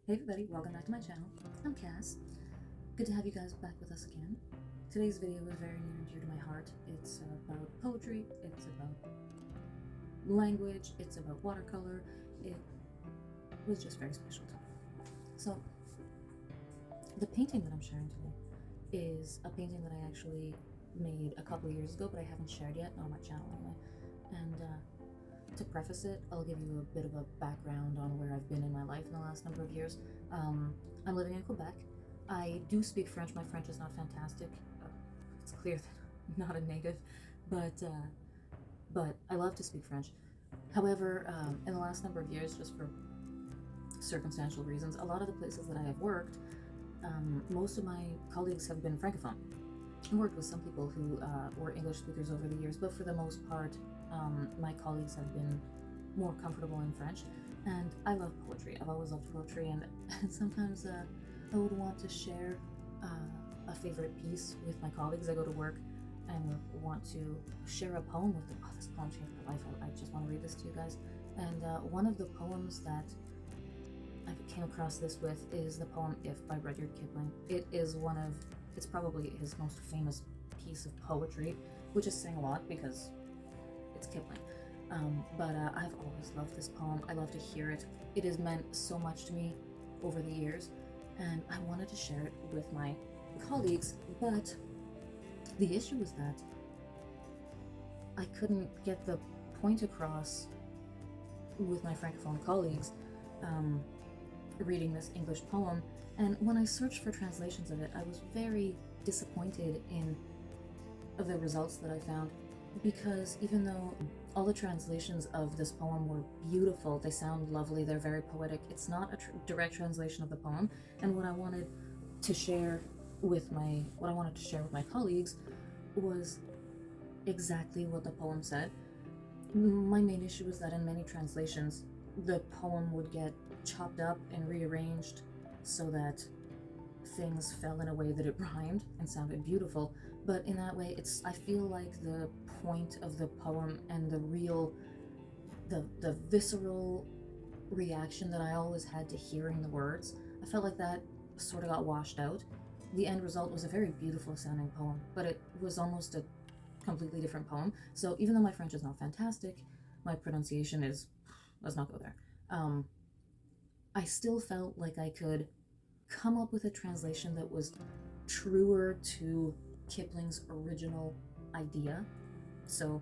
Hey everybody, welcome back to my channel. I'm Cass. Good to have you guys back with us again. Today's video is very near and dear to my heart. It's about poetry, it's about language, it's about watercolor. It was just very special to me. So, the painting that I'm sharing today is a painting that I actually made a couple years ago, but I haven't shared yet on my channel anyway. And to preface it, I'll give you a bit of a background on where I've been in my life in the last number of years. I'm living in Quebec. I do speak French. My French is not fantastic. It's clear that I'm not a native, but I love to speak French. However, in the last number of years, just for circumstantial reasons, a lot of the places that I have worked, most of my colleagues have been francophone. I worked with some people who were English speakers over the years, but for the most part, my colleagues have been more comfortable in French. And I love poetry. I've always loved poetry, and sometimes I would want to share a favorite piece with my colleagues. I go to work and want to share a poem with them. Oh, this poem changed my life. I just want to read this to you guys. And one of the poems that I came across this with is the poem If by Rudyard Kipling. It's probably his most famous piece of poetry, which is sang a lot because it's Kipling. But I've always loved this poem. I love to hear it. It has meant so much to me over the years, and I wanted to share it with my colleagues, but the issue was that I couldn't get the point across with my francophone colleagues reading this English poem. And when I searched for translations of it, I was very disappointed in the results that I found, because even though all the translations of this poem were beautiful, they sound lovely, they're very poetic, it's not a direct translation of the poem. And what I wanted to share with my colleagues was exactly what the poem said. My main issue was that in many translations, the poem would get chopped up and rearranged so that things fell in a way that it rhymed and sounded beautiful. But in that way, I feel like the point of the poem and the visceral reaction that I always had to hearing the words, I felt like that sort of got washed out. The end result was a very beautiful sounding poem, but it was almost a completely different poem. So even though my French is not fantastic, my pronunciation is, let's not go there. I still felt like I could come up with a translation that was truer to Kipling's original idea. So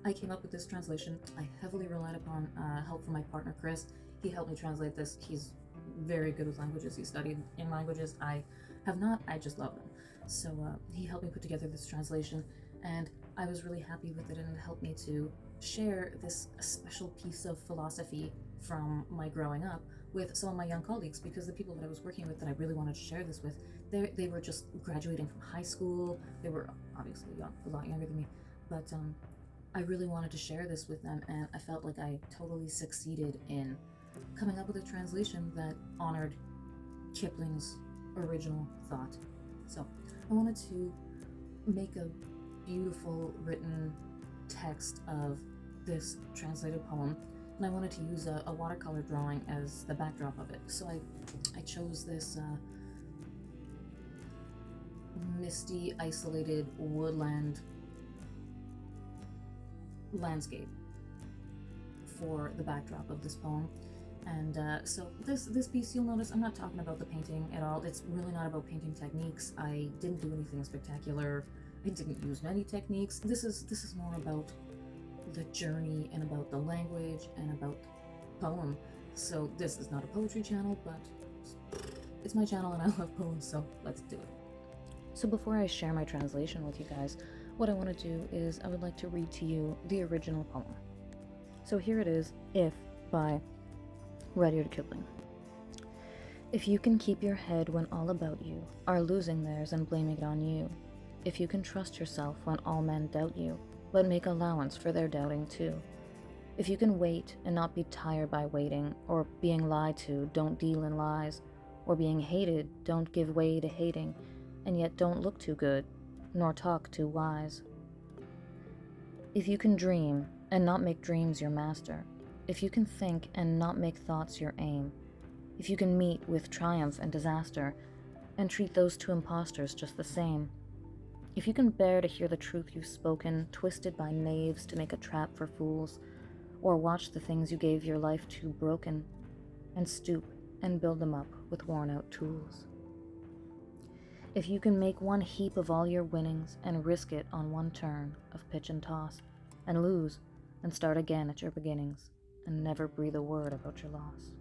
I came up with this translation. I heavily relied upon help from my partner Chris. He helped me translate this. He's very good with languages. He studied in languages. I have not. I just love them. So he helped me put together this translation, and I was really happy with it, and it helped me to share this special piece of philosophy from my growing up with some of my young colleagues, because the people that I was working with that I really wanted to share this with, they were just graduating from high school. They were obviously a lot younger than me, but I really wanted to share this with them, and I felt like I totally succeeded in coming up with a translation that honored Kipling's original thought. So I wanted to make a beautiful written text of this translated poem, and I wanted to use a watercolor drawing as the backdrop of it. So I chose this misty, isolated woodland landscape for the backdrop of this poem. And so this piece, you'll notice I'm not talking about the painting at all. It's really not about painting techniques. I didn't do anything spectacular. I didn't use many techniques. This is more about the journey and about the language and about the poem. So this is not a poetry channel, but it's my channel and I love poems, so let's do it. So before I share my translation with you guys, what I want to do is I would like to read to you the original poem. So here it is, If by Rudyard Kipling. If you can keep your head when all about you are losing theirs and blaming it on you, if you can trust yourself when all men doubt you, but make allowance for their doubting too, if you can wait and not be tired by waiting, or being lied to, don't deal in lies, or being hated, don't give way to hating, and yet don't look too good, nor talk too wise. If you can dream and not make dreams your master, if you can think and not make thoughts your aim, if you can meet with triumph and disaster, and treat those two impostors just the same, if you can bear to hear the truth you've spoken, twisted by knaves to make a trap for fools, or watch the things you gave your life to broken, and stoop and build them up with worn-out tools. If you can make one heap of all your winnings and risk it on one turn of pitch and toss, and lose, and start again at your beginnings, and never breathe a word about your loss.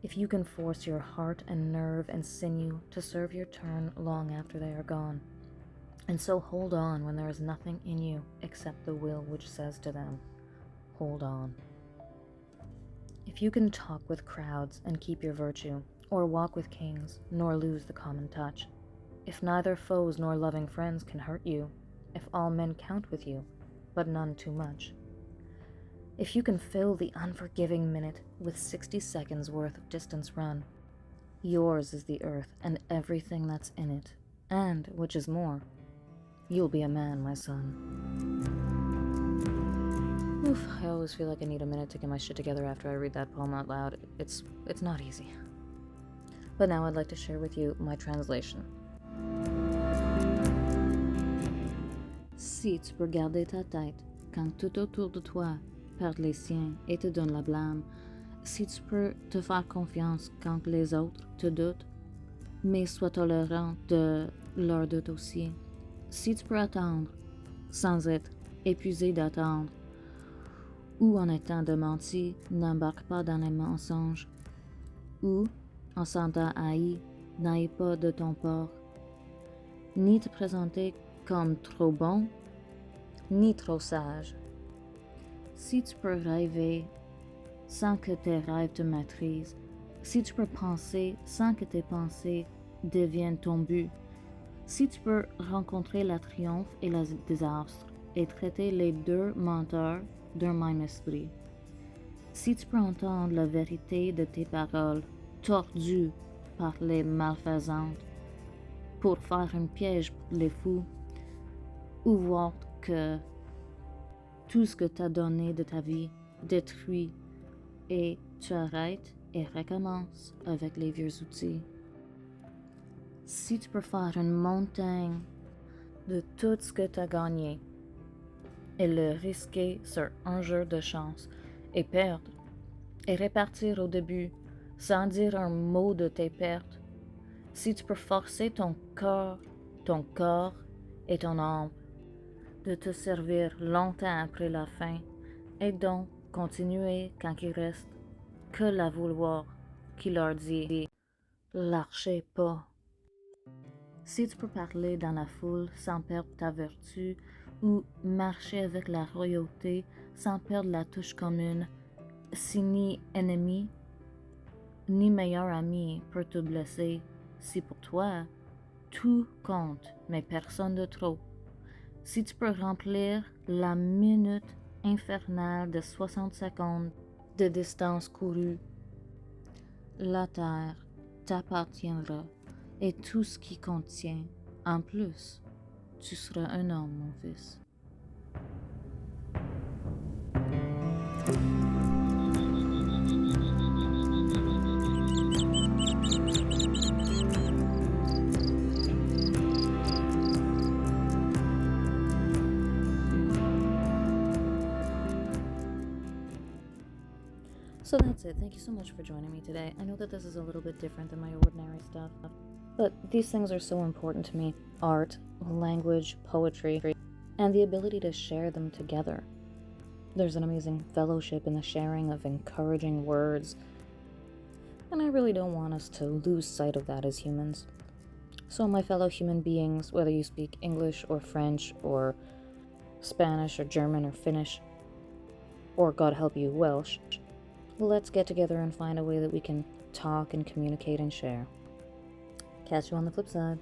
If you can force your heart and nerve and sinew to serve your turn long after they are gone, and so hold on when there is nothing in you except the will which says to them, hold on. If you can talk with crowds and keep your virtue, or walk with kings, nor lose the common touch, if neither foes nor loving friends can hurt you, if all men count with you, but none too much, if you can fill the unforgiving minute with 60 seconds worth of distance run, yours is the earth and everything that's in it, and, which is more, you'll be a man, my son. Oof, I always feel like I need a minute to get my shit together after I read that poem out loud. It's not easy. But now I'd like to share with you my translation. Si tu peux garder ta tête quand tout autour de toi perd les siens et te donne la blâme, si tu peux te faire confiance quand les autres te doutent, mais sois tolérant de leur doute aussi, si tu peux attendre sans être épuisé d'attendre, ou en étant démenti, n'embarque pas dans les mensonges, ou en sentant haï, n'aille pas de ton port, ni te présenter comme trop bon, ni trop sage. Si tu peux rêver sans que tes rêves te maîtrisent, si tu peux penser sans que tes pensées deviennent ton but, si tu peux rencontrer la triomphe et le désastre et traiter les deux menteurs d'un même esprit, si tu peux entendre la vérité de tes paroles tordues par les malfaisantes pour faire un piège pour les fous, ou voir que tout ce que t'as donné de ta vie détruit et tu arrêtes et recommences avec les vieux outils. Si tu peux faire une montagne de tout ce que t'as gagné et le risquer sur un jeu de chance et perdre et répartir au début sans dire un mot de tes pertes, si tu peux forcer ton corps et ton âme de te servir longtemps après la fin, et donc continuer quand il reste que la vouloir qui leur dit « lâchez pas ». Si tu peux parler dans la foule sans perdre ta vertu, ou marcher avec la royauté sans perdre la touche commune, si ni ennemi ni meilleur ami peut te blesser, si pour toi tout compte mais personne de trop, si tu peux remplir la minute infernale de 60 secondes de distance courue, la terre t'appartiendra et tout ce qui contient. En plus, tu seras un homme, mon fils. So that's it. Thank you so much for joining me today. I know that this is a little bit different than my ordinary stuff, but these things are so important to me. Art, language, poetry, and the ability to share them together. There's an amazing fellowship in the sharing of encouraging words, and I really don't want us to lose sight of that as humans. So my fellow human beings, whether you speak English or French or Spanish or German or Finnish, or God help you, Welsh, let's get together and find a way that we can talk and communicate and share. Catch you on the flip side.